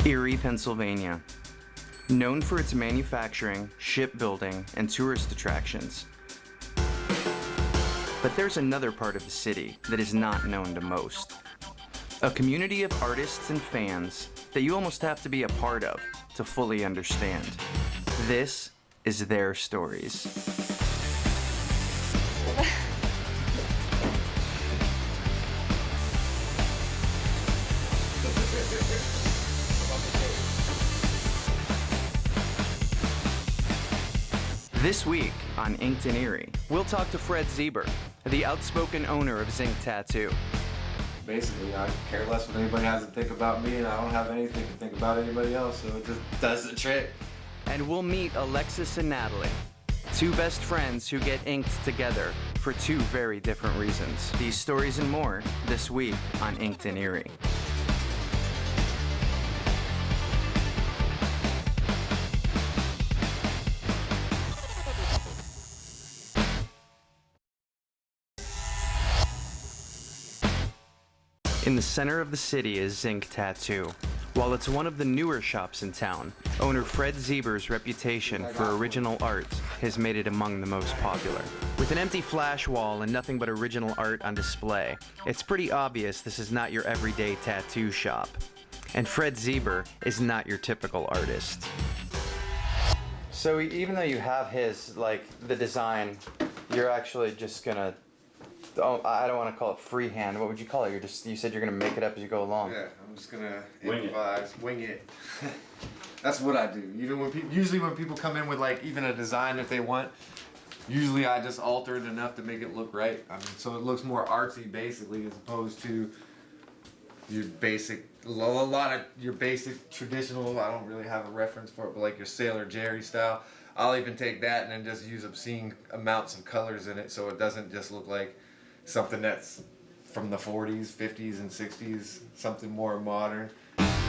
Erie, Pennsylvania. Known for its manufacturing, shipbuilding, and tourist attractions. But there's another part of the city that is not known to most. A community of artists and fans that you almost have to be a part of to fully understand. This is their stories. This week on Inked in Erie, we'll talk to Fred Zeiber, the outspoken owner of Zink Tattoo. Basically, I care less what anybody has to think about me, and I don't have anything to think about anybody else, so it just does the trick. And we'll meet Alexis and Natalie, two best friends who get inked together for two very different reasons. These stories and more this week on Inked in Erie. In the center of the city is Zink Tattoo. While it's one of the newer shops in town, owner Fred Zeiber's reputation for original art has made it among the most popular. With an empty flash wall and nothing but original art on display, it's pretty obvious this is not your everyday tattoo shop. And Fred Zeiber is not your typical artist. So even though you have his, the design, you're actually just gonna, I don't want to call it freehand. What would you call it? You said you're gonna make it up as you go along. Yeah, I'm just gonna improvise, wing it. That's what I do. Even when usually when people come in with even a design that they want, usually I just alter it enough to make it look right. I mean, so it looks more artsy basically, as opposed to your basic, a lot of your basic traditional. I don't really have a reference for it, but like your Sailor Jerry style. I'll even take that and then just use obscene amounts of colors in it, so it doesn't just look like something that's from the 40s, 50s, and 60s, something more modern.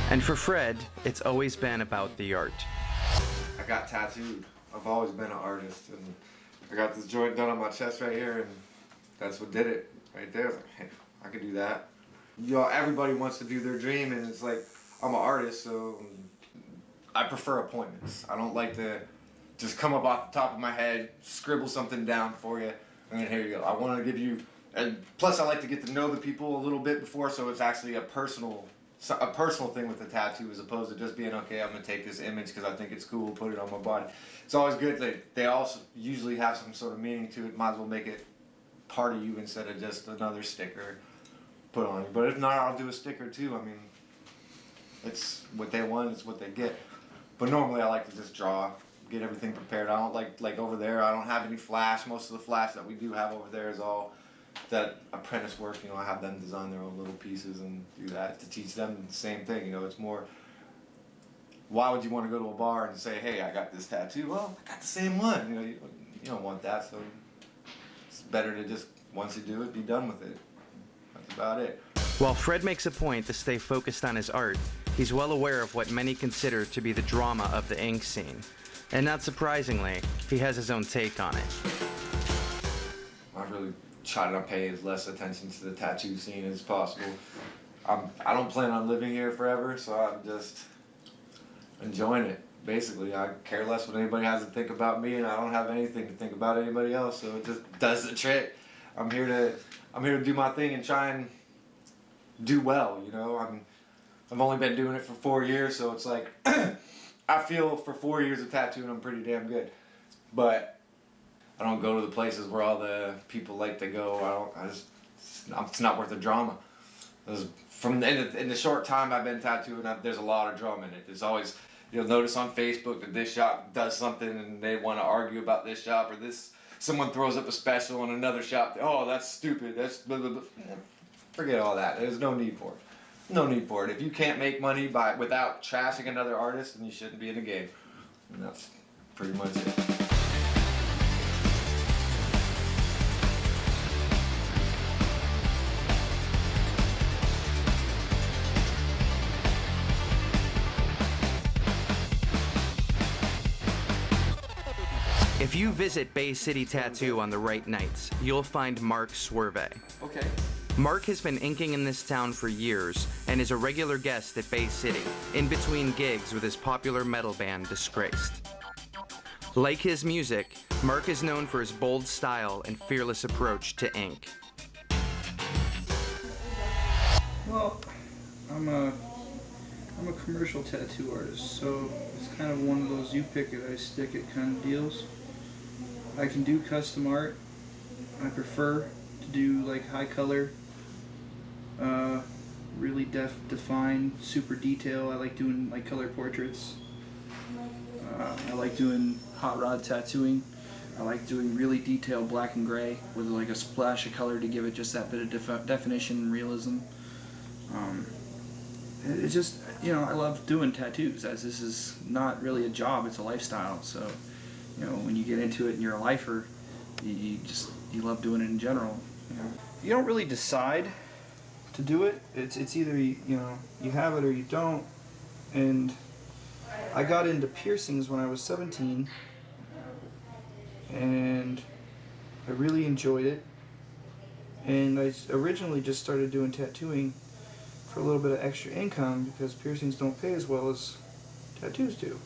And for Fred, it's always been about the art. I got tattooed. I've always been an artist, and I got this joint done on my chest right here, and that's what did it right there. I was like, hey, I could do that. Everybody wants to do their dream, and it's like, I'm an artist, so I prefer appointments. I don't like to just come up off the top of my head, scribble something down for you, and then here you go. I want to give you. And plus, I like to get to know the people a little bit before, so it's actually a personal thing with the tattoo, as opposed to just being, okay, I'm gonna take this image because I think it's cool, put it on my body. It's always good that they also usually have some sort of meaning to it. Might as well make it part of you instead of just another sticker put on you. But if not, I'll do a sticker too. I mean, it's what they want, it's what they get. But normally, I like to just draw, get everything prepared. I don't like over there. I don't have any flash. Most of the flash that we do have over there is all that apprentice work. I have them design their own little pieces and do that to teach them the same thing. It's more, why would you want to go to a bar and say, hey, I got this tattoo? Well, I got the same one. You don't want that, so it's better to just, once you do it, be done with it. That's about it. While Fred makes a point to stay focused on his art, he's well aware of what many consider to be the drama of the ink scene. And not surprisingly, he has his own take on it. I really try to pay as less attention to the tattoo scene as possible. I don't plan on living here forever, so I'm just enjoying it. Basically, I care less what anybody has to think about me, and I don't have anything to think about anybody else, so it just does the trick. I'm here to do my thing and try and do well. I've only been doing it for 4 years, so it's like I feel for 4 years of tattooing I'm pretty damn good, but I don't go to the places where all the people like to go. It's not worth the drama. In the short time I've been tattooing, there's a lot of drama in it. There's always, you'll notice on Facebook that this shop does something and they want to argue about this shop, or someone throws up a special in another shop. Oh, that's stupid. That's blah, blah, blah. Forget all that. There's no need for it. No need for it. If you can't make money without trashing another artist, then you shouldn't be in the game. And that's pretty much it. If you visit Bay City Tattoo on the right nights, you'll find Mark Swerve. Okay. Mark has been inking in this town for years and is a regular guest at Bay City, in between gigs with his popular metal band Disgraced. Like his music, Mark is known for his bold style and fearless approach to ink. Well, I'm a commercial tattoo artist, so it's kind of one of those you pick it, I stick it kind of deals. I can do custom art. I prefer to do like high color, really defined, super detail. I like doing like color portraits. I like doing hot rod tattooing. I like doing really detailed black and gray with like a splash of color to give it just that bit of definition and realism. It's just, you know, I love doing tattoos, as this is not really a job, it's a lifestyle. So, you know, when you get into it and you're a lifer, you love doing it in general. You know, you don't really decide to do it. It's either you know, you have it or you don't. And I got into piercings when I was 17, and I really enjoyed it. And I originally just started doing tattooing for a little bit of extra income because piercings don't pay as well as tattoos do.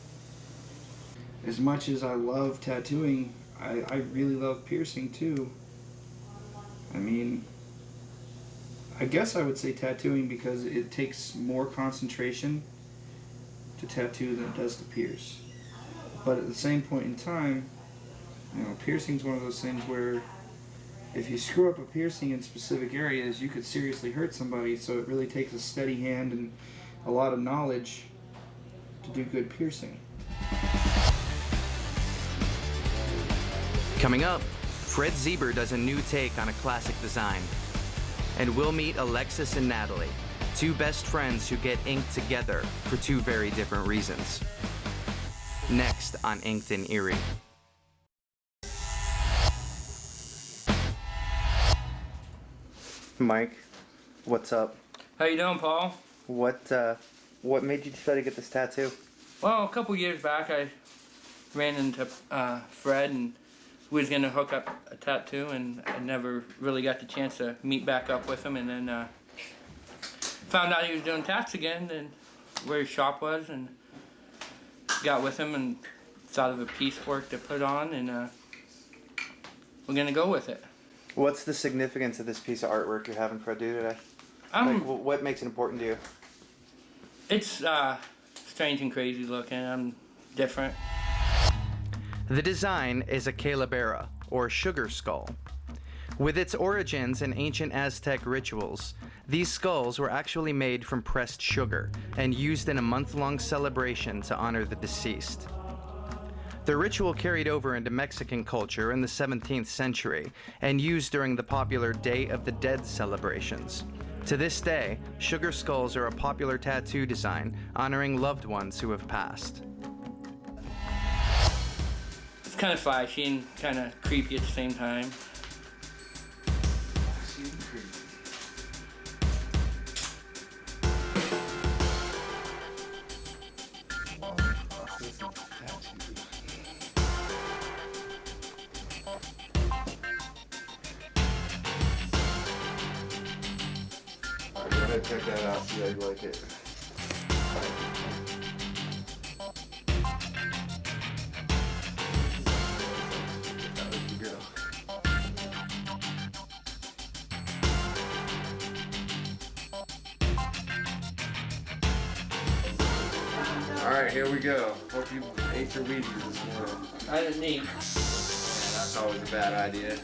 As much as I love tattooing, I really love piercing too. I mean, I guess I would say tattooing because it takes more concentration to tattoo than it does to pierce. But at the same point in time, you know, piercing's one of those things where if you screw up a piercing in specific areas, you could seriously hurt somebody, so it really takes a steady hand and a lot of knowledge to do good piercing. Coming up, Fred Zeiber does a new take on a classic design. And we'll meet Alexis and Natalie, two best friends who get inked together for two very different reasons. Next on Inked in Erie. Mike, what's up? How you doing, Paul? What made you decide to get this tattoo? Well, a couple years back, I ran into Fred, and we was gonna hook up a tattoo, and I never really got the chance to meet back up with him. And then found out he was doing tats again, and where his shop was, and got with him and thought of a piece work to put on, and we're gonna go with it. What's the significance of this piece of artwork you're having Fred do today? What makes it important to you? It's strange and crazy looking. I'm different. The design is a calabera, or sugar skull. With its origins in ancient Aztec rituals, these skulls were actually made from pressed sugar and used in a month-long celebration to honor the deceased. The ritual carried over into Mexican culture in the 17th century and used during the popular Day of the Dead celebrations. To this day, sugar skulls are a popular tattoo design honoring loved ones who have passed. It's kind of flashy and kind of creepy at the same time. Go ahead, check that out, see how you like it. Alright, here we go. Hope you ate your Wheaties this morning. I didn't eat. Yeah, that's always a bad idea.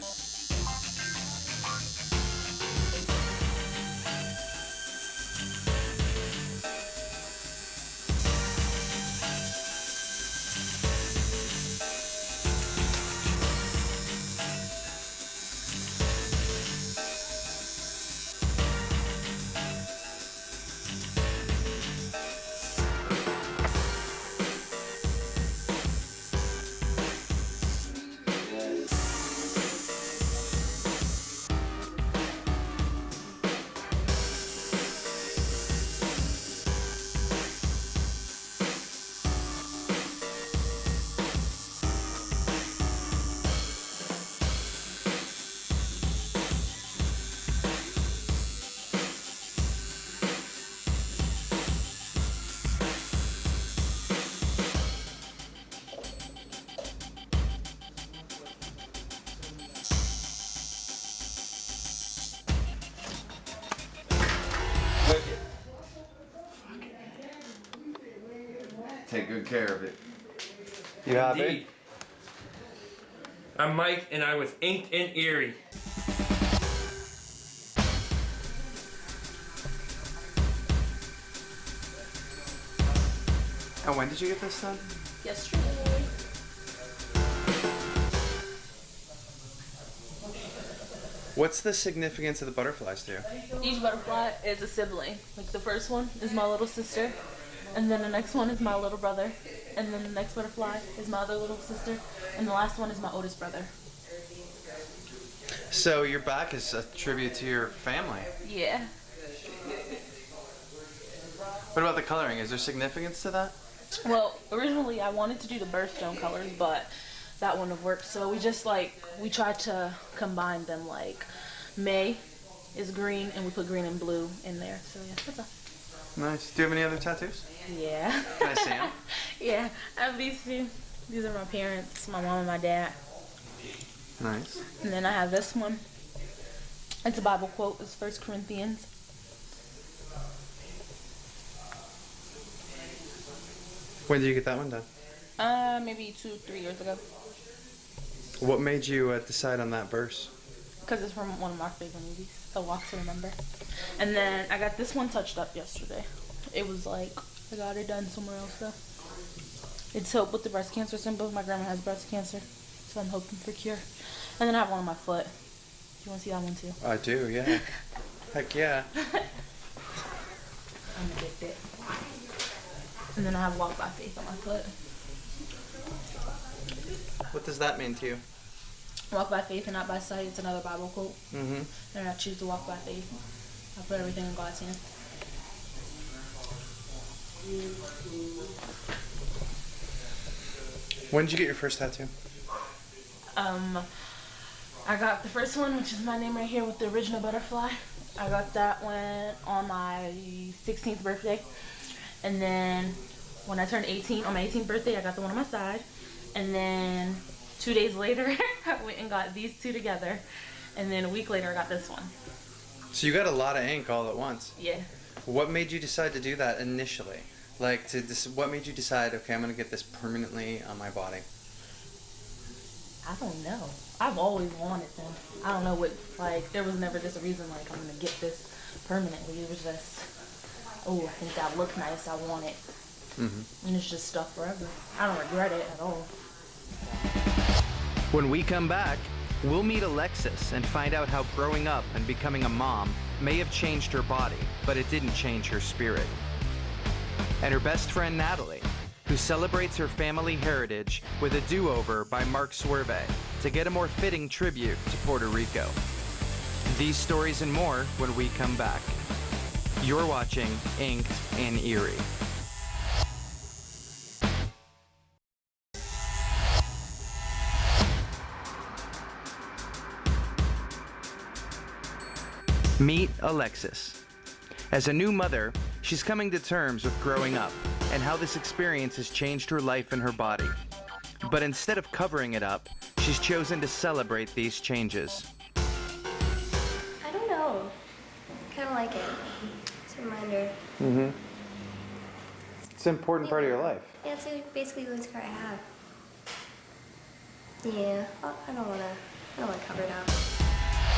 take good care of it. You happy? Indeed. I'm Mike, and I was inked in Erie. And when did you get this done? Yesterday. What's the significance of the butterflies to you? Each butterfly is a sibling. Like the first one is my little sister, and then the next one is my little brother, and then the next butterfly is my other little sister, and the last one is my oldest brother. So your back is a tribute to your family. Yeah. What about the coloring? Is there significance to that? Well, originally I wanted to do the birthstone colors, but that wouldn't have worked. So we tried to combine them. Like May is green, and we put green and blue in there. So yeah, that's all. Nice. Do you have any other tattoos? Yeah. Can I see them? Yeah, I have these two. These are my parents, my mom and my dad. Nice. And then I have this one. It's a Bible quote. It's 1 Corinthians. When did you get that one done? Maybe 2-3 years ago. What made you decide on that verse? Because it's from one of my favorite movies, A Walk to Remember. And then I got this one touched up yesterday. It was like, I got it done somewhere else though. It's helped with the breast cancer symbol. My grandma has breast cancer, so I'm hoping for cure. And then I have one on my foot. Do you want to see that one too? I do, yeah. Heck yeah. I'm addicted. And then I have Walk by Faith on my foot. What does that mean to you? Walk by faith and not by sight. It's another Bible quote. Mm-hmm. And I choose to walk by faith. I put everything in God's hand. When did you get your first tattoo? I got the first one, which is my name right here with the original butterfly. I got that one on my 16th birthday. And then when I turned 18, on my 18th birthday, I got the one on my side. And then 2 days later, I went and got these two together. And then a week later, I got this one. So you got a lot of ink all at once. Yeah. What made you decide to do that initially? Like, what made you decide, okay, I'm going to get this permanently on my body? I don't know. I've always wanted them. I don't know what, like, there was never just a reason, like, I'm going to get this permanently. It was just, oh, I think that look nice. I want it. Mm-hmm. And it's just stuck forever. I don't regret it at all. When we come back, we'll meet Alexis and find out how growing up and becoming a mom may have changed her body, but it didn't change her spirit. And her best friend Natalie, who celebrates her family heritage with a do-over by Mark Swerve to get a more fitting tribute to Puerto Rico. These stories and more when we come back. You're watching Inked in Erie. Meet Alexis. As a new mother, she's coming to terms with growing up and how this experience has changed her life and her body. But instead of covering it up, she's chosen to celebrate these changes. I don't know. Kind of like it. It's a reminder. Mm-hmm. It's an important part of your life. Yeah, it's basically the only scar I have. Yeah, I don't want to cover it up.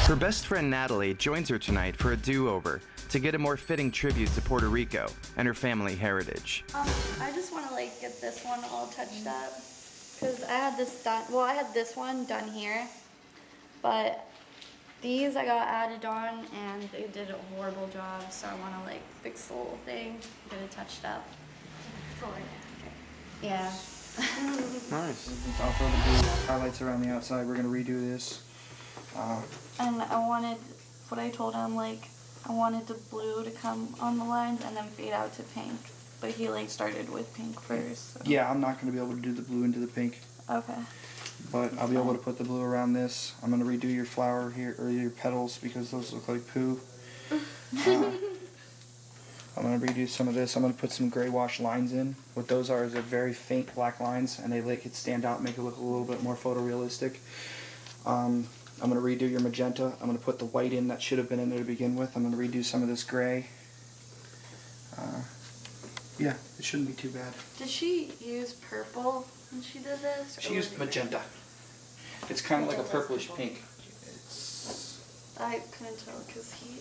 Her best friend Natalie joins her tonight for a do-over to get a more fitting tribute to Puerto Rico and her family heritage. I just want to like get this one all touched up because I had this done. Well, I had this one done here, but these I got added on and they did a horrible job. So I want to like fix the whole thing, get it touched up. Yeah. Nice. I'll throw the blue highlights around the outside. We're gonna redo this. And I wanted what I told him, like I wanted the blue to come on the lines and then fade out to pink. But he like started with pink first. So. Yeah, I'm not gonna be able to do the blue into the pink, Okay. but I'll be able to put the blue around this. I'm gonna redo your flower here, or your petals, because those look like poo. I'm gonna redo some of this. I'm gonna put some gray wash lines in. What those are is they're very faint black lines, and they make it stand out, make it look a little bit more photorealistic. I'm going to redo your magenta. I'm going to put the white in that should have been in there to begin with. I'm going to redo some of this gray. Yeah, it shouldn't be too bad. Did she use purple when she did this? She used magenta. It's kind of like a purplish pink. I couldn't tell because he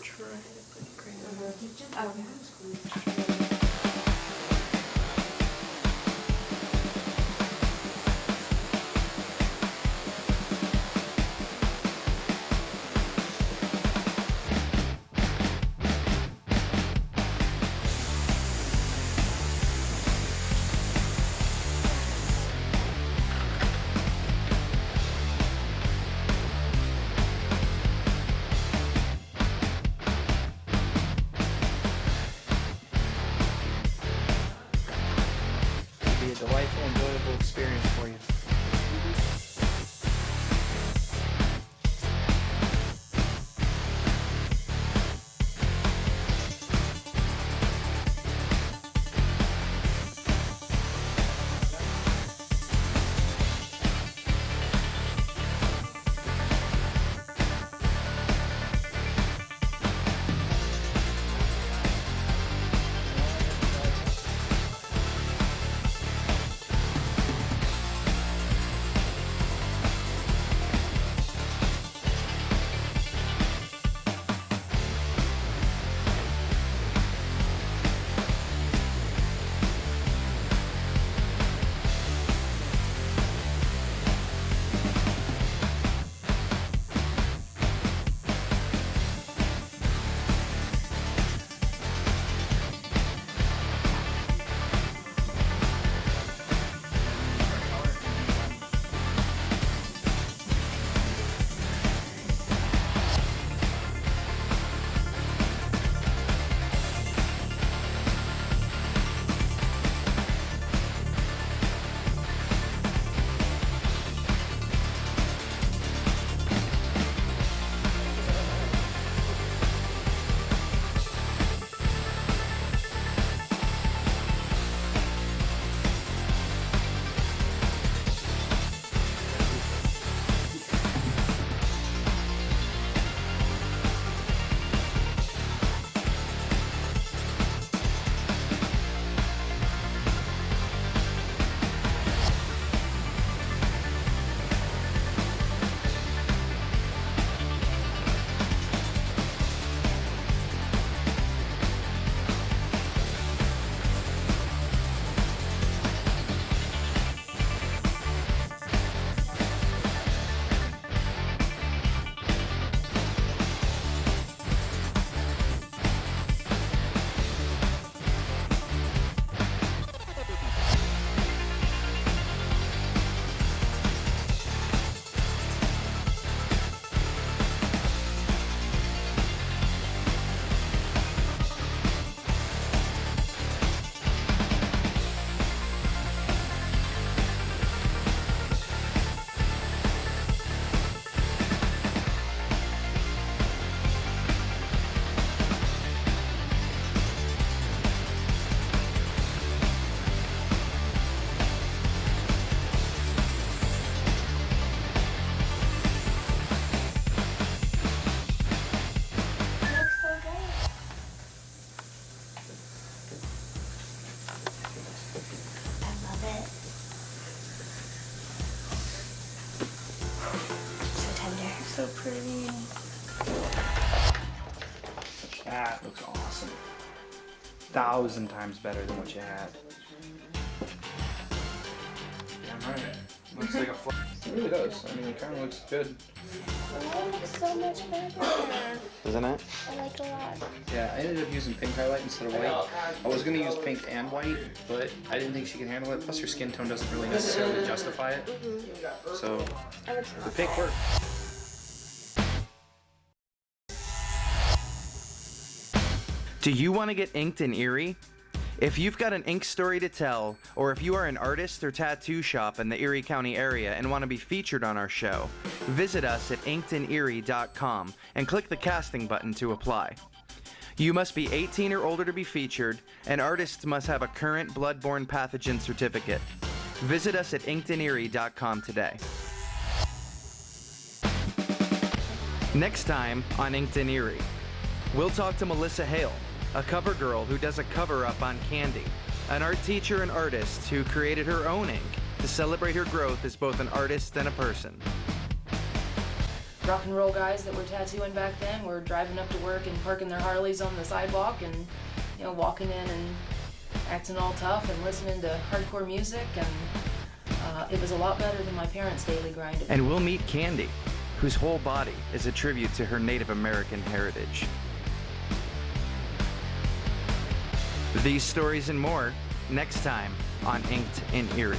tried to put green. It'll be a delightful, enjoyable experience for you. So pretty. That looks awesome. 1,000 times better than what you had. Damn right. Looks like a fl- It really does. I mean, it kind of looks good. Oh, it looks so much better. Isn't it? I like it a lot. Yeah, I ended up using pink highlight instead of white. I was going to use pink and white, but I didn't think she could handle it. Plus, her skin tone doesn't really necessarily justify it. So, the pink worked. Do you want to get inked in Erie? If you've got an ink story to tell, or if you are an artist or tattoo shop in the Erie County area and want to be featured on our show, visit us at inkedenerie.com and click the casting button to apply. You must be 18 or older to be featured, and artists must have a current bloodborne pathogen certificate. Visit us at inkedenerie.com today. Next time on Inked in Erie, we'll talk to Melissa Hale, a cover girl who does a cover-up on candy, an art teacher and artist who created her own ink to celebrate her growth as both an artist and a person. Rock and roll guys that were tattooing back then were driving up to work and parking their Harleys on the sidewalk and, you know, walking in and acting all tough and listening to hardcore music, and it was a lot better than my parents' daily grind. And we'll meet Candy, whose whole body is a tribute to her Native American heritage. These stories and more next time on Inked in Erie.